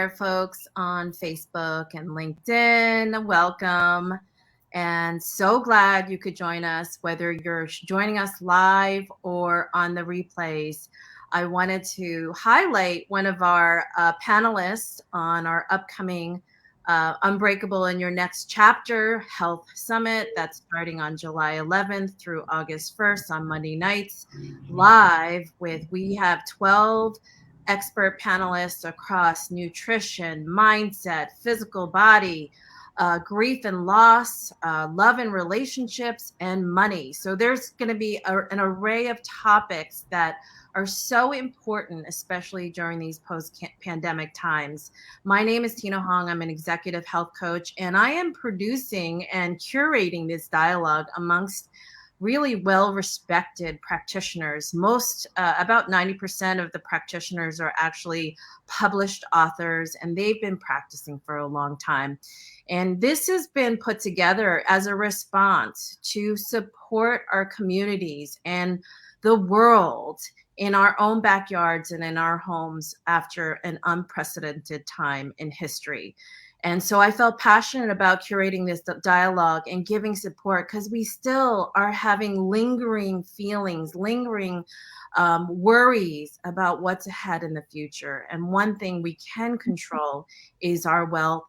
there, folks on Facebook and LinkedIn. Welcome. And so glad you could join us, whether you're joining us live or on the replays. I wanted to highlight one of our panelists on our upcoming Unbreakable in Your Next Chapter Health Summit that's starting on July 11th through August 1st on Monday nights live we have 12 expert panelists across nutrition, mindset, physical body, grief and loss, love and relationships, and money. So there's going to be an array of topics that are so important, especially during these post-pandemic times. My name is Tina Hong. I'm an executive health coach, and I am producing and curating this dialogue amongst really well-respected practitioners. About 90% of the practitioners are actually published authors, and they've been practicing for a long time. And this has been put together as a response to support our communities and the world in our own backyards and in our homes after an unprecedented time in history. And so I felt passionate about curating this dialogue and giving support because we still are having lingering feelings, lingering worries about what's ahead in the future. And one thing we can control is our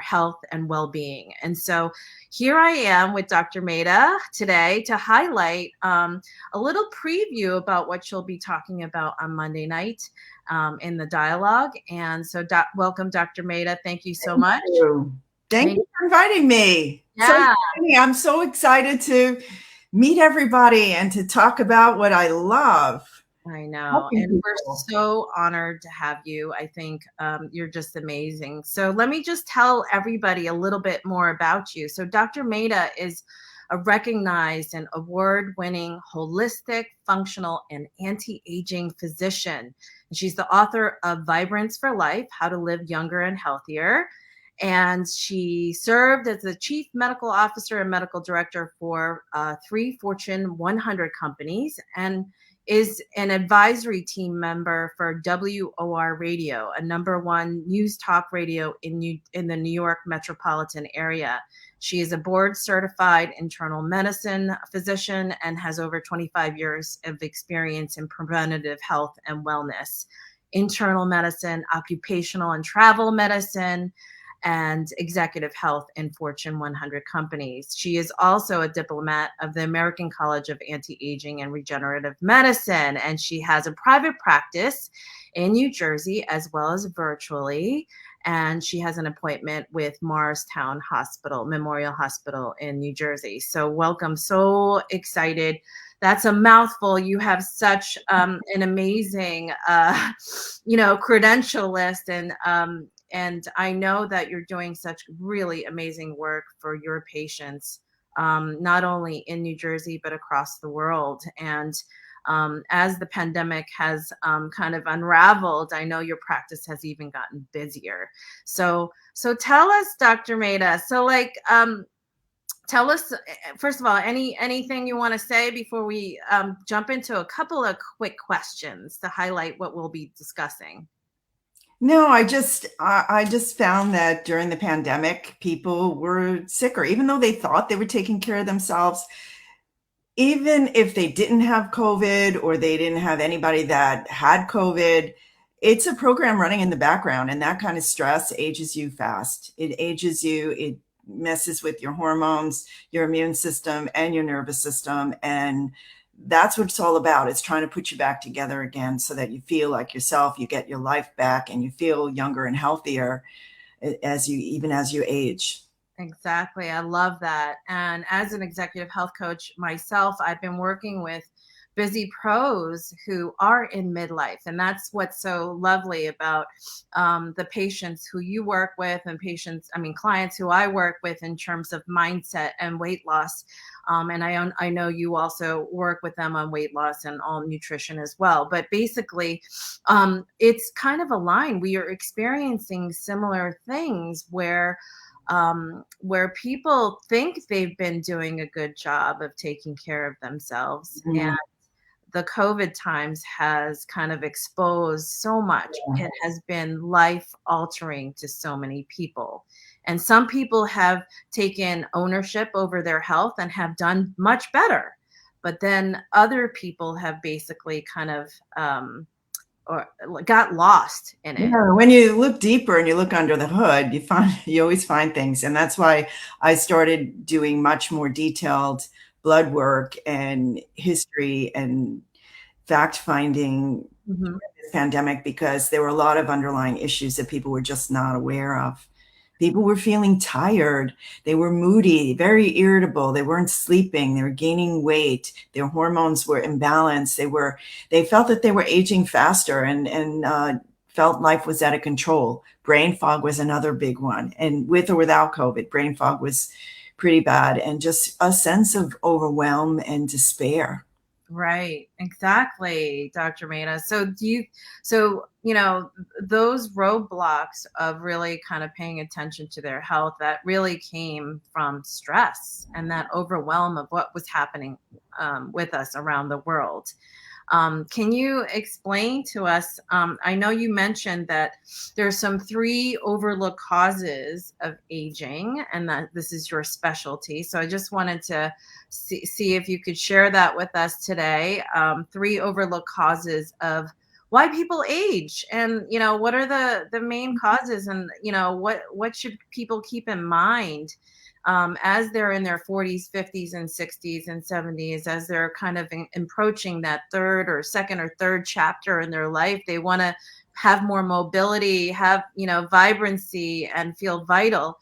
health and well-being. And so here I am with Dr. Mehta today to highlight a little preview about what she'll be talking about on Monday night in the dialogue. And so welcome, Dr. Mehta. Thank you so much. Thank you for inviting me. Yeah. I'm so excited to meet everybody and to talk about what I love. I know. And we're so honored to have you. I think you're just amazing. So let me just tell everybody a little bit more about you. So Dr. Mehta is a recognized and award-winning holistic, functional, and anti-aging physician. And she's the author of Vibrance for Life, How to Live Younger and Healthier. And she served as the chief medical officer and medical director for 3 Fortune 100 companies and is an advisory team member for WOR Radio, a #1 news talk radio in the New York metropolitan area. She is a board-certified internal medicine physician and has over 25 years of experience in preventative health and wellness, internal medicine, occupational and travel medicine, and executive health in Fortune 100 companies. She is also a diplomat of the American College of Anti-Aging and Regenerative Medicine, and she has a private practice in New Jersey as well as virtually. And she has an appointment with Morristown Hospital, Memorial Hospital in New Jersey. So welcome. So excited. That's a mouthful. You have such an amazing, credential list, and I know that you're doing such really amazing work for your patients, not only in New Jersey, but across the world. And as the pandemic has kind of unraveled, I know your practice has even gotten busier. So tell us, Dr. Mehta, tell us, first of all, anything you want to say before we jump into a couple of quick questions to highlight what we'll be discussing? No, I just found that during the pandemic, people were sicker, even though they thought they were taking care of themselves. Even if they didn't have COVID or they didn't have anybody that had COVID, it's a program running in the background, and that kind of stress ages you fast. It ages you. It messes with your hormones, your immune system, and your nervous system. And that's what it's all about. It's trying to put you back together again so that you feel like yourself, you get your life back, and you feel younger and healthier as you age. Exactly. I love that. And as an executive health coach myself, I've been working with busy pros who are in midlife. And that's what's so lovely about the patients who you work with and clients who I work with in terms of mindset and weight loss. And I know you also work with them on weight loss and all nutrition as well. But basically, it's kind of aligned. We are experiencing similar things where people think they've been doing a good job of taking care of themselves. Mm-hmm. And the COVID times has kind of exposed so much. Yeah. It has been life altering to so many people. And some people have taken ownership over their health and have done much better. But then other people have basically kind of or got lost in it. Yeah, when you look deeper and you look under the hood, you always find things. And that's why I started doing much more detailed blood work and history and fact finding Mhm. this pandemic, because there were a lot of underlying issues that people were just not aware of. People were feeling tired. They were moody, very irritable. They weren't sleeping. They were gaining weight. Their hormones were imbalanced. They felt that they were aging faster and felt life was out of control. Brain fog was another big one. And with or without COVID, brain fog was pretty bad, and just a sense of overwhelm and despair. Right, exactly, Dr. Maida. So those roadblocks of really kind of paying attention to their health, that really came from stress and that overwhelm of what was happening with us around the world. Can you explain to us? I know you mentioned that there's some three overlooked causes of aging, and that this is your specialty. So I just wanted to see if you could share that with us today. Three overlooked causes of why people age, and what are the main causes, and what should people keep in mind as they're in their 40s, 50s, and 60s and 70s, as they're kind of approaching that third or second or third chapter in their life. They want to have more mobility, have vibrancy, and feel vital.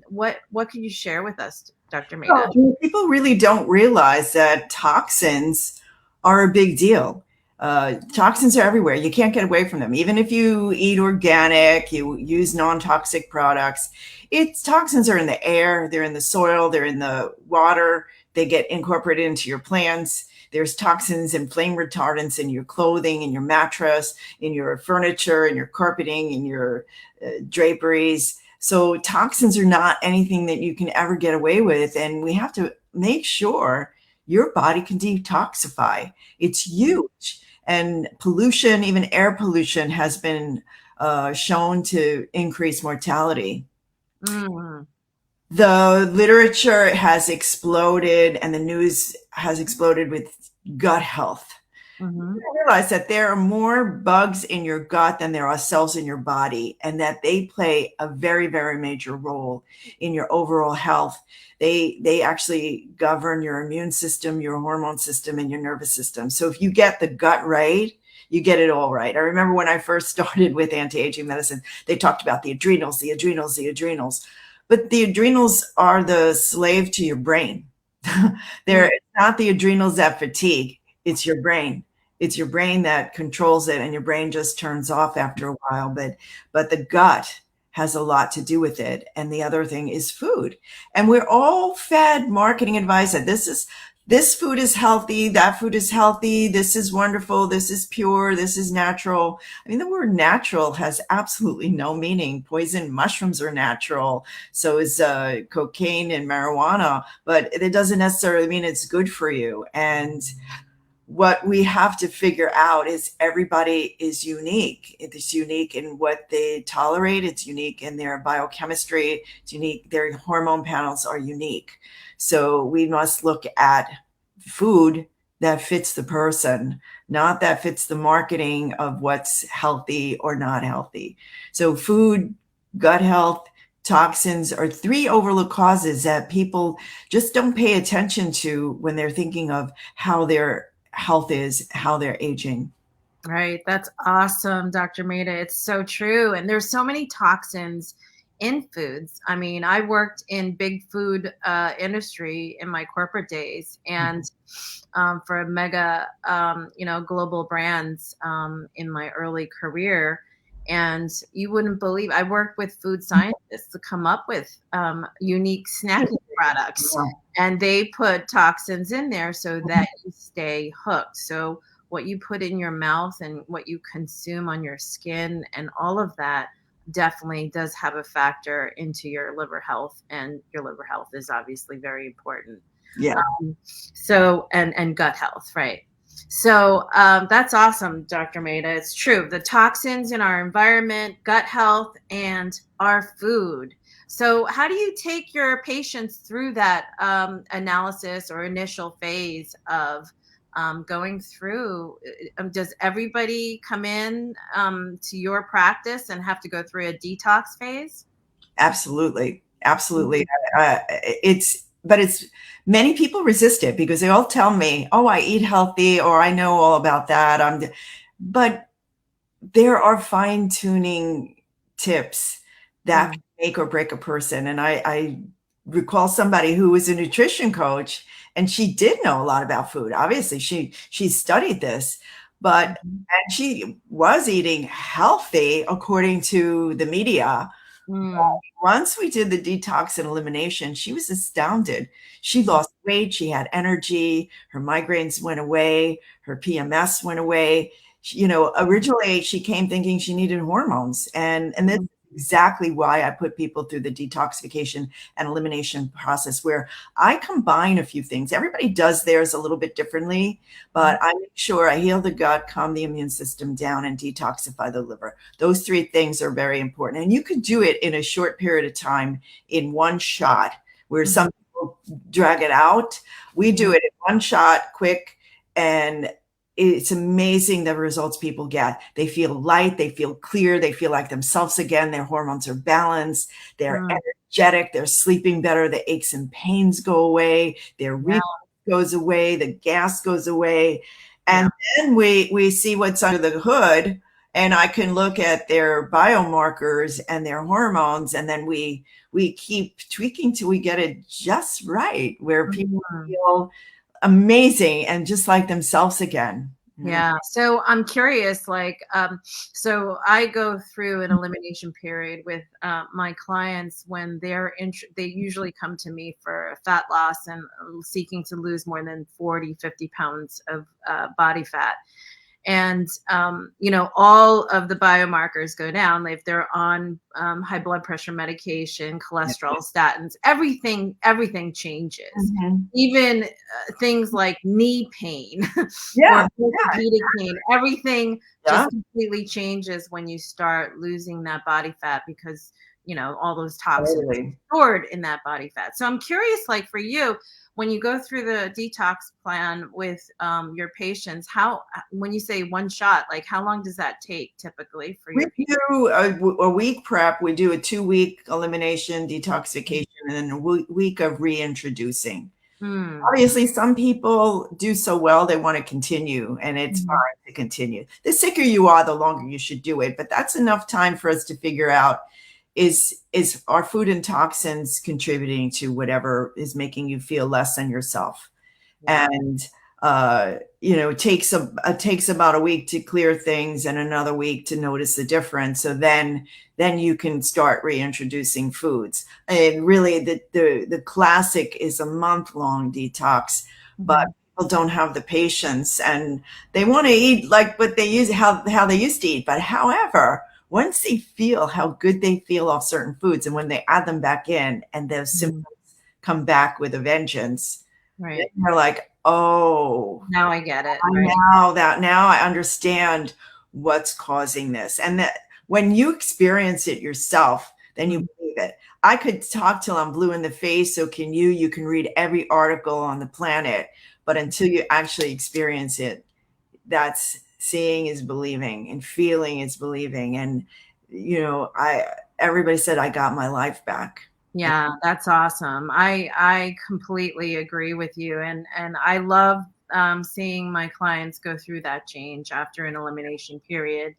What can you share with us, Dr. Maida? Well, people really don't realize that toxins are a big deal. Toxins are everywhere. You can't get away from them. Even if you eat organic, you use non-toxic products, toxins are in the air, they're in the soil, they're in the water, they get incorporated into your plants. There's toxins and flame retardants in your clothing, in your mattress, in your furniture, in your carpeting, in your draperies. So toxins are not anything that you can ever get away with. And we have to make sure your body can detoxify. It's huge. And pollution, even air pollution, has been shown to increase mortality. Mm, The literature has exploded and the news has exploded with gut health. hmm I realize that there are more bugs in your gut than there are cells in your body, and that they play a very, very major role in your overall health. They actually govern your immune system, your hormone system, and your nervous system. So if you get the gut right, you get it all right. I remember when I first started with anti-aging medicine, they talked about the adrenals, the adrenals, the adrenals. But the adrenals are the slave to your brain. They're it's not the adrenals that fatigue, it's your brain. It's your brain that controls it, and your brain just turns off after a while. But the gut has a lot to do with it. And the other thing is food. And we're all fed marketing advice that this food is healthy, that food is healthy, this is wonderful, this is pure, this is natural. I mean, the word natural has absolutely no meaning. Poison mushrooms are natural, so is cocaine and marijuana, but it doesn't necessarily mean it's good for you. And what we have to figure out is everybody is unique. It's unique in what they tolerate. It's unique in their biochemistry. It's unique. Their hormone panels are unique. So we must look at food that fits the person, not that fits the marketing of what's healthy or not healthy. So food, gut health, toxins are three overlooked causes that people just don't pay attention to when they're thinking of how their health is, how they're aging. Right. That's awesome, Dr. Maida. It's so true. And there's so many toxins in foods. I mean, I worked in big food industry in my corporate days, and for mega, global brands in my early career. And you wouldn't believe, I worked with food scientists to come up with unique snacking products, Yeah. and they put toxins in there so that you stay hooked. So what you put in your mouth and what you consume on your skin and all of that definitely does have a factor into your liver health, and your liver health is obviously very important. Yeah. So and gut health, right? So that's awesome, Dr. Maida. It's true. The toxins in our environment, gut health, and our food. So, how do you take your patients through that analysis or initial phase of going through? Does everybody come in to your practice and have to go through a detox phase? Absolutely. Absolutely. Mhm. It's many people resist it because they all tell me, oh, I eat healthy, or I know all about that. But there are fine tuning tips that Mm, can make or break a person. And I recall somebody who was a nutrition coach, and she did know a lot about food. Obviously, she studied this, but mhm, and she was eating healthy according to the media. mm, Once we did the detox and elimination, she was astounded. She mm, lost weight, she had energy, her migraines went away, her PMS went away. Originally she came thinking she needed hormones, and this mm, is exactly why I put people through the detoxification and elimination process, where I combine a few things. Everybody does theirs a little bit differently, mm, but I make sure I heal the gut, calm the immune system down, and detoxify the liver. Those three things are very important. And you could do it in a short period of time in one shot, where mhm, some people drag it out. We do mhm, it in one shot, quick, and it's amazing the results people get. They feel light, they feel clear, they feel like themselves again. Their hormones are balanced, they're mm. energetic, they're sleeping better, the aches and pains go away, their Yeah, reflux goes away, the gas goes away. yeah. And then we see what's under the hood, and I can look at their biomarkers and their hormones, and then we keep tweaking till we get it just right, where people Mhm. feel amazing and just like themselves again. Yeah. So I'm curious, like, so I go through an elimination period with my clients when they usually come to me for fat loss and seeking to lose more than 40, 50 pounds of body fat. And all of the biomarkers go down if they're on high blood pressure medication, cholesterol, statins. Everything changes, Mhm. even things like knee pain or Yeah, orthopedic pain. Everything yeah, just completely changes when you start losing that body fat, because all those toxins totally. are stored in that body fat. So I'm curious, like, for you, when you go through the detox plan with your patients, how when you say one shot, like, how long does that take typically for We your people? do a week prep. We do a 2 week elimination, detoxification, and then a week of reintroducing. Mm, Obviously, some people do so well, they want to continue, and it's fine mhm, to continue. The sicker you are, the longer you should do it. But that's enough time for us to figure out, is our food and toxins contributing to whatever is making you feel less than yourself? yeah. And it takes about a week to clear things and another week to notice the difference. So then you can start reintroducing foods. And really, the classic is a month-long detox, but Mhm, people don't have the patience, and they want to eat like what they use how they used to eat. But however, once they feel how good they feel off certain foods, and when they add them back in, and those mhm, symptoms come back with a vengeance, then right. you're like, oh, Now I get it. I Right. now I understand what's causing this. And that when you experience it yourself, then you Mhm, believe it. I could talk till I'm blue in the face. So can you. You can read every article on the planet, but until you actually experience it, that's seeing is believing, and feeling is believing. And I everybody said I got my life back. yeah, that's awesome. I completely agree with you, and I love seeing my clients go through that change after an elimination period.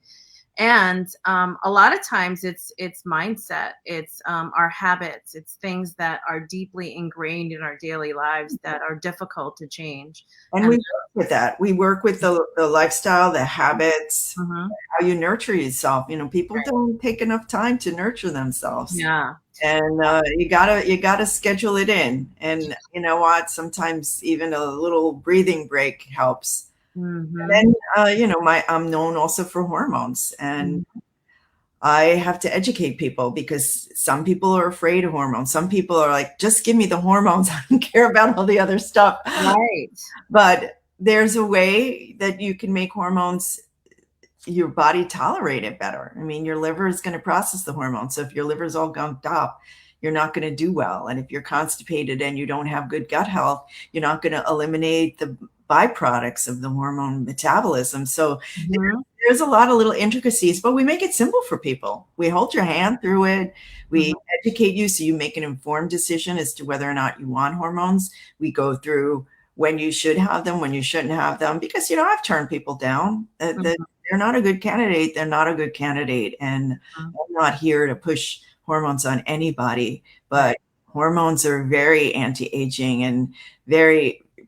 And a lot of times it's mindset, it's our habits, it's things that are deeply ingrained in our daily lives that are difficult to change. And we And work with that. We work with the lifestyle, the habits, mhm, how you nurture yourself. People don't take enough time to nurture themselves. yeah. And you gotta schedule it in. And you know what? Sometimes even a little breathing break helps. Hmm. And then I'm known also for hormones, and I have to educate people because some people are afraid of hormones. Some people are like, just give me the hormones. I don't care about all the other stuff. Right. But there's a way that you can make hormones, your body tolerate it better. I mean, your liver is going to process the hormones. So if your liver is all gunked up, you're not going to do well. And if you're constipated and you don't have good gut health, you're not going to eliminate the byproducts of the hormone metabolism. So there's a lot of little intricacies, but we make it simple for people. We hold your hand through it. We educate you so you make an informed decision as to whether or not you want hormones. We go through when you should have them, when you shouldn't have them, because, you know, I've turned people down. They're not a good candidate. They're not a good candidate. And I'm not here to push hormones on anybody, but hormones are very anti-aging and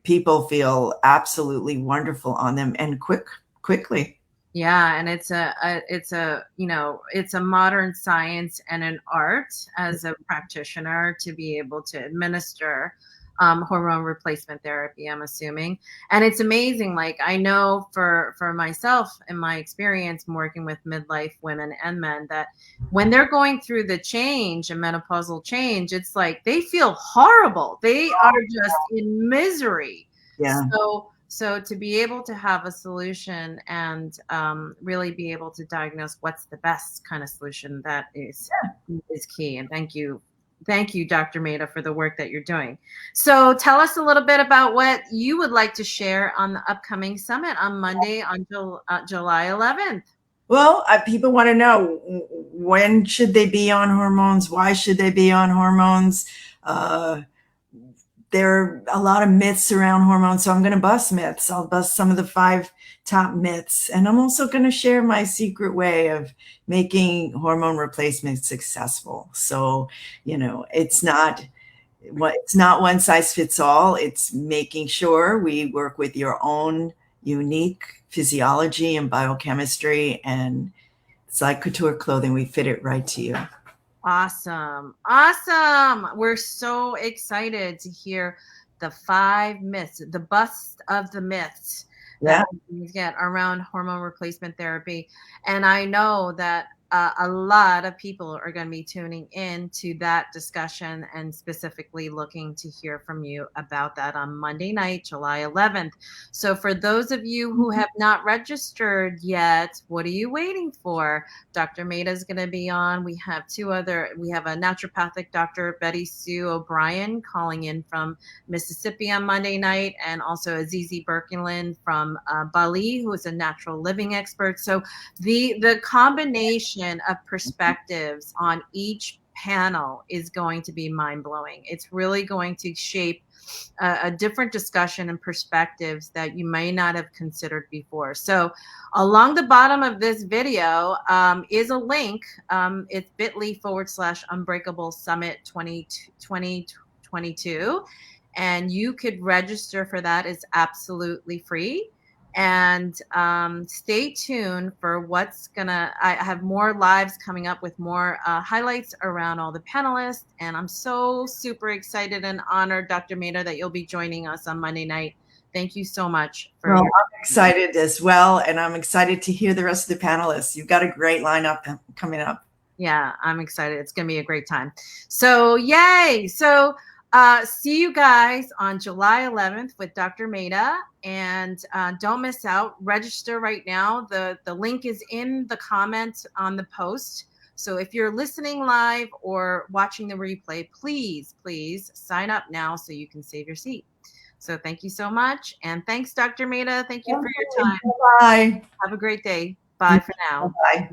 people feel absolutely wonderful on them and quickly. Yeah, and it's a you know, it's a modern science and an art as a practitioner to be able to administer hormone replacement therapy, I'm assuming. And it's amazing. Like, I know for myself, in my experience working with midlife women and men, that when they're going through the change and menopausal change, it's like they feel horrible. They are just in misery. Yeah. So to be able to have a solution and really be able to diagnose what's the best kind of solution, that is key. And thank you, Dr. Maida, for the work that you're doing. So tell us a little bit about what you would like to share on the upcoming summit on Monday, on July 11th. Well, people want to know, when should they be on hormones? Why should they be on hormones? There are a lot of myths around hormones, so I'm going to bust myths. I'll bust some of the 5 top myths, and I'm also going to share my secret way of making hormone replacement successful. So, you know, it's not one size fits all. It's making sure we work with your own unique physiology and biochemistry, and it's like couture clothing. We fit it right to you. Awesome. We're so excited to hear the 5 myths, the bust of the myths that we get around hormone replacement therapy. And I know that a lot of people are going to be tuning in to that discussion and specifically looking to hear from you about that on Monday night, July 11th. So for those of you who have not registered yet, what are you waiting for? Dr. Maida is going to be on. We have we have a naturopathic Dr. Betty Sue O'Brien calling in from Mississippi on Monday night, and also Azizi Birkenland from Bali, who is a natural living expert. So the combination of perspectives on each panel is going to be mind-blowing. It's really going to shape a different discussion and perspectives that you may not have considered before. So along the bottom of this video is a link. It's bit.ly/Unbreakable Summit 2022. And you could register for that. It's absolutely free. And stay tuned for I have more lives coming up with more highlights around all the panelists. And I'm so super excited and honored, Dr. Maida, that you'll be joining us on Monday night. Thank you so much. I'm excited as well. And I'm excited to hear the rest of the panelists. You've got a great lineup coming up. Yeah, I'm excited. It's going to be a great time. So yay. So see you guys on July 11th with Dr. Maida, and don't miss out. Register right now. The link is in the comments on the post. So if you're listening live or watching the replay, please sign up now so you can save your seat. So thank you so much. And thanks, Dr. Maida. Thank you for your time. Bye. Have a great day. Bye for now. Bye.